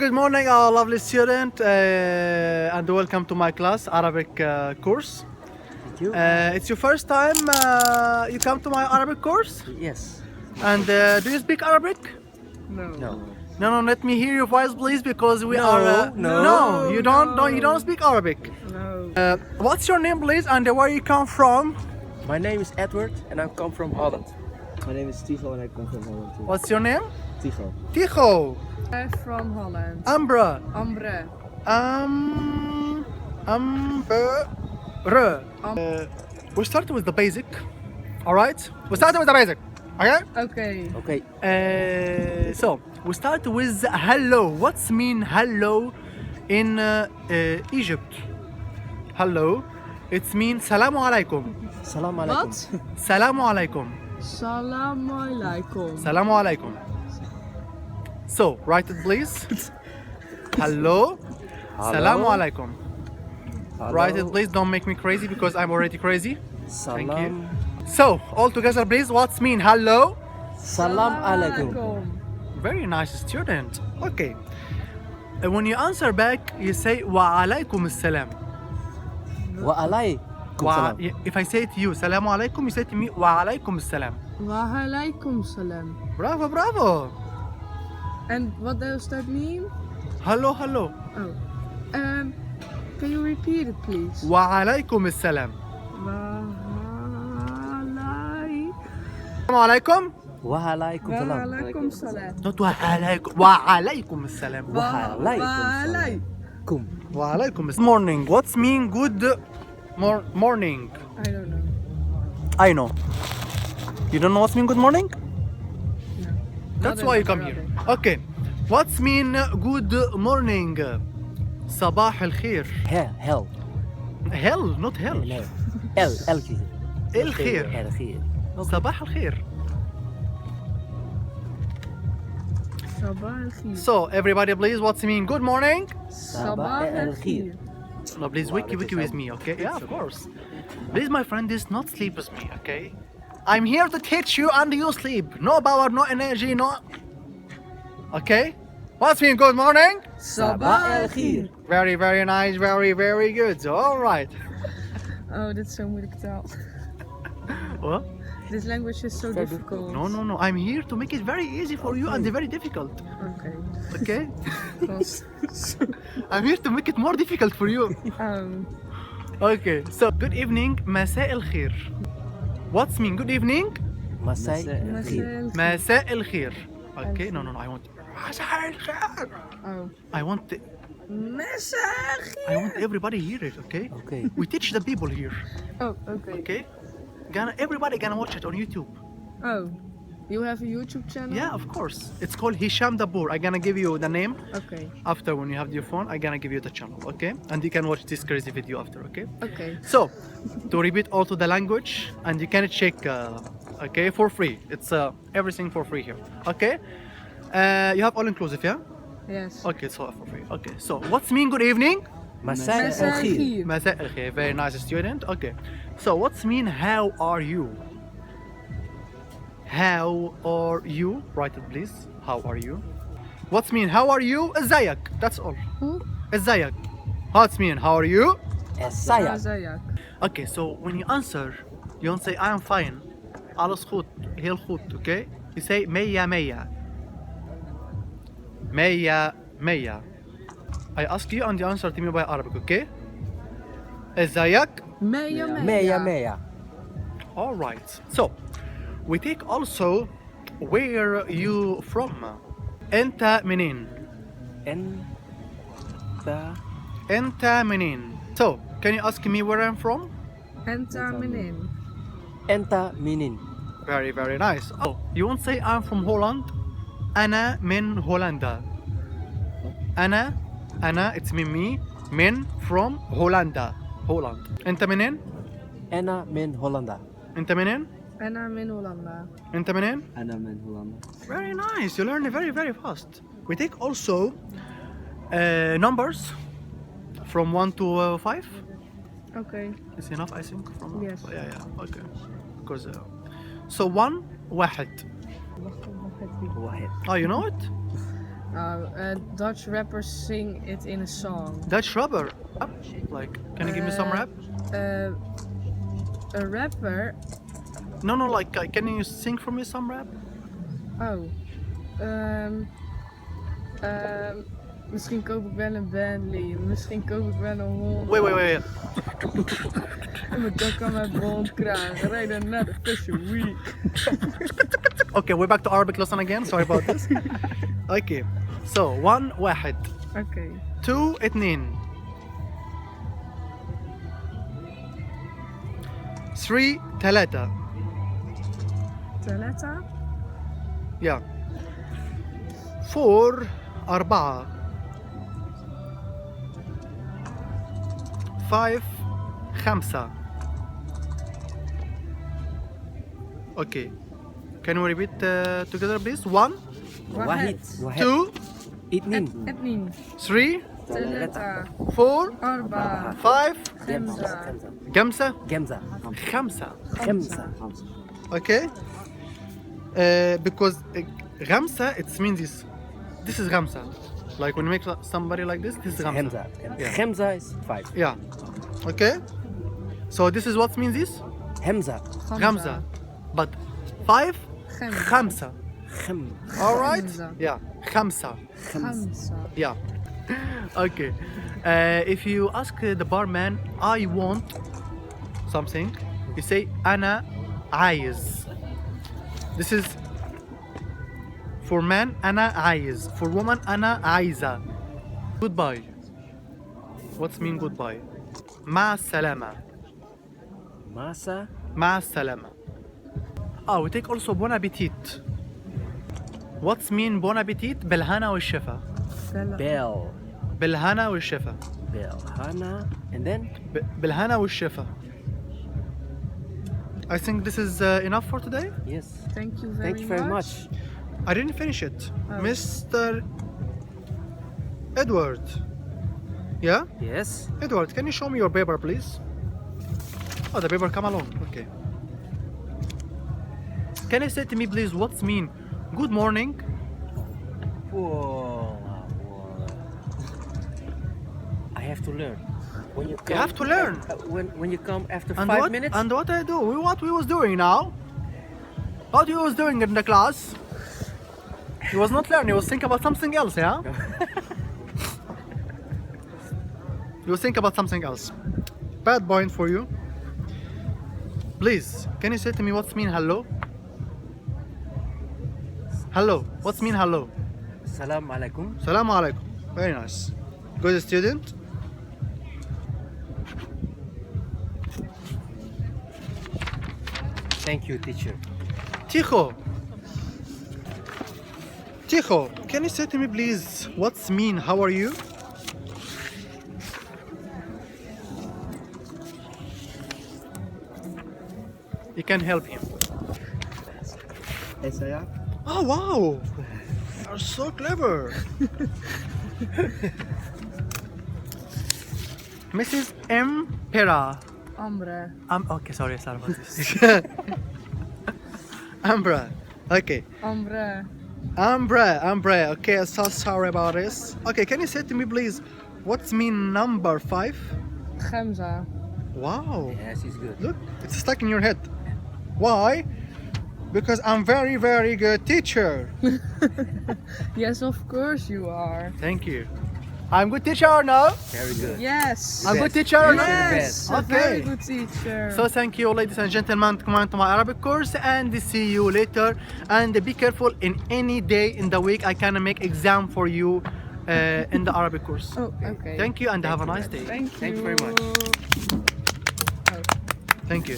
good morning, our lovely student, and welcome to my class, Arabic course. Thank you. It's your first time you come to my Arabic course? Yes. And do you speak Arabic? No. No, let me hear your voice, please, because we No, are. no, you don't. No, you don't speak Arabic. No. What's your name, please, and where you come from? My name is Edward and I come from Holland. My name is Tigo and I come from Holland too. What's your name? Tigo. Tigo. I'm from Holland. Ambra. Ambre. We start with the basic. All right. We start with the basic. Okay. Okay. Okay. So we start with hello. What's mean hello in Egypt? Hello. It means salamu alaikum. Salam alaikum. What? Salamu alaikum. Salam alaikum. Salamu alaikum. So write it, please. Hello. Salamu alaikum. Write it, please. Don't make me crazy because I'm already crazy. Thank you. Salam. So all together, please. What's mean hello? Salam alaikum. Very nice student. Okay. And when you answer back, you say wa alaikum salam. Wa alaikum salam. If I say to you salamu alaikum, you say to me wa alaikum salam. Wa alaikum salam. Bravo, bravo. And what does that mean? Hello, hello. Oh. Can you repeat it, please? Wa alaikum salam. Wa Assalamu alaikum. Wa alaikum salam. alaikum salam. Not wa alaikum. Wa alaikum salam. Wa alaikum salam. Wa alaikum. Morning. What's mean good morning? I don't know. I know. You don't know what's mean good morning? No. That's Not why in you come Arabic. here. Okay. What's mean good morning? صباح الخير. Hell. Hell, not hell. No. El khair. الخير. El khair. صباح الخير. Sabah al-khir. So everybody, please, what's mean good morning? Sabah al-khir. No, please wiki with me, okay? Yeah, of course. Please, my friend, is not sleep with me, okay? I'm here to teach you and you sleep. No power, no energy, no. Okay? What's mean good morning? Sabah al-khir. Very, very nice, very, very good. All right. Oh, dit is zo moeilijke taal. What? This language is so difficult. No. I'm here to make it very easy for you and very difficult. Okay. Okay? Vast. I'm here to make it more difficult for you. Okay. So, good evening. مساء الخير. What's mean good evening? Masai el khair. مساء الخير. Okay. No. I want مساء الخير. Oh. I want everybody hear it, okay? Okay. We teach the people here, Oh, okay. okay? Everybody gonna watch it on YouTube. Oh. You have a YouTube channel? Yeah, of course. It's called Hisham Dabour. I'm gonna give you the name Okay. after when you have your phone. I'm gonna give you the channel, okay? And you can watch this crazy video after, okay? Okay. So, to repeat also the language, and you can check, okay, for free. It's everything for free here, okay? You have all inclusive, yeah? Yes. Okay, so for free. Okay, so what's mean good evening? Masai el Masai khair. al-khir. مساء الخير. Very nice student. Okay. So what's mean how are you? How are you? Write it please. How are you? What's mean how are you? ازيك. That's all. Who? ازيك. What's mean how are you? Saya. Zayak. Okay, so when you answer, you don't say I am fine. alles goed. Heel goed, okay? You say مية مية. مية مية. I ask you and you answer to me by Arabic, okay? ازيك? Meya Meya. All right. So we take also where you from. أنت منين? أنت منين? So can you ask me where I'm from? Enta menin. Enta minin. Very, very nice. Oh, you won't say I'm from Holland. أنا من هولندا. أنا it's me من from هولندا. Holland. أنت منين؟ Anna min Hollanda. أنت منين؟ Anna min Hollanda. أنت منين؟ أنا من هولندا. Very nice. You learn very, very fast. We take also numbers from 1 to 5. Okay. It's enough, I think. From Yes. Yeah. Okay. Because so 1 واحد. واحد. Oh, you know it? Dutch rappers sing it in a song. Dutch rubber. Like, can you give me some rap? A rapper. No, like, can you sing for me some rap? Oh. Misschien koop ik wel een Bentley. Misschien koop ik wel een Honda. Wait. En mijn dak aan mijn bond krijgen. Rijden naar de Fashion Week. Okay, we're back to Arabic lesson again. Sorry about this. Okay. So, 1 واحد. Okay. 2 اثنين. 3 ثلاثة. Taletta. Yeah. 4 أربعة. 5 خمسة. Okay. Can we repeat together please? 1 واحد 2 اثنين Etnin. 3 Taletta. 4 Arba. 5 Gemza. خمسة جمزة خمسة. خمسة Okay. Because غمسة it means this is غمسة. Like when you make somebody like this is غمسة. خمسة Yeah. خمسة is 5 Yeah. Okay. So this is what means this همزة غمسة. But 5 Gemza. خمسة. خم All right. خمسة. Yeah. خمسة. Gamza. Yeah. Okay. If you ask the barman, I want something, you say أنا عايز. This is for man أنا عايز. For woman أنا عايزة. Goodbye. What's mean goodbye? مع السلامة. ماسة مع السلامة. We take also bon appetit. What's mean bon appetit? بالهنا والشفا. بيل بالهنا والشفا. بيل هانا and then بالهنا والشفا. I think this is enough for today. yes Thank you thank you very much I didn't finish it. Oh. Mr. Edward. Yeah? yes Edward, can you show me your paper, please? Oh, the paper come along. Okay. Can you say to me, please, what's mean good morning? Whoa. I have to learn when you come, You have to learn. when you come after And 5 what, minutes And what I do? What we was doing now? What we was doing in the class? He was not learning. He was thinking about something else, yeah? He was thinking about something else. Bad point for you. Please, can you say to me what's mean hello? Hello. What's mean hello? Salam alaikum. Salaam alaikum. Very nice. Good student. Thank you, teacher. Ticho. Ticho, can you say to me please what's mean how are you? You can help him. Saya. Oh wow! You're so clever. Mrs. M. Pera. Ambre. Okay, sorry about this. Ambra. Okay. Ambre. Ambre. Okay, so sorry about this. Okay, can you say to me please what's mean number 5? Gemza. Wow. Yes, it's good. Look, it's stuck in your head. Why? Because I'm very, very good teacher. Yes, of course you are. Thank you. I'm good teacher or no? Very good. Yes. I'm good teacher or no? Yes. A Okay. very good teacher. So thank you ladies and gentlemen to come to my Arabic course and see you later, and be careful in any day in the week I can make exam for you in the Arabic course. Oh, okay. Thank you and have a nice day. Thank you. Thank you very much. Oh. Thank you.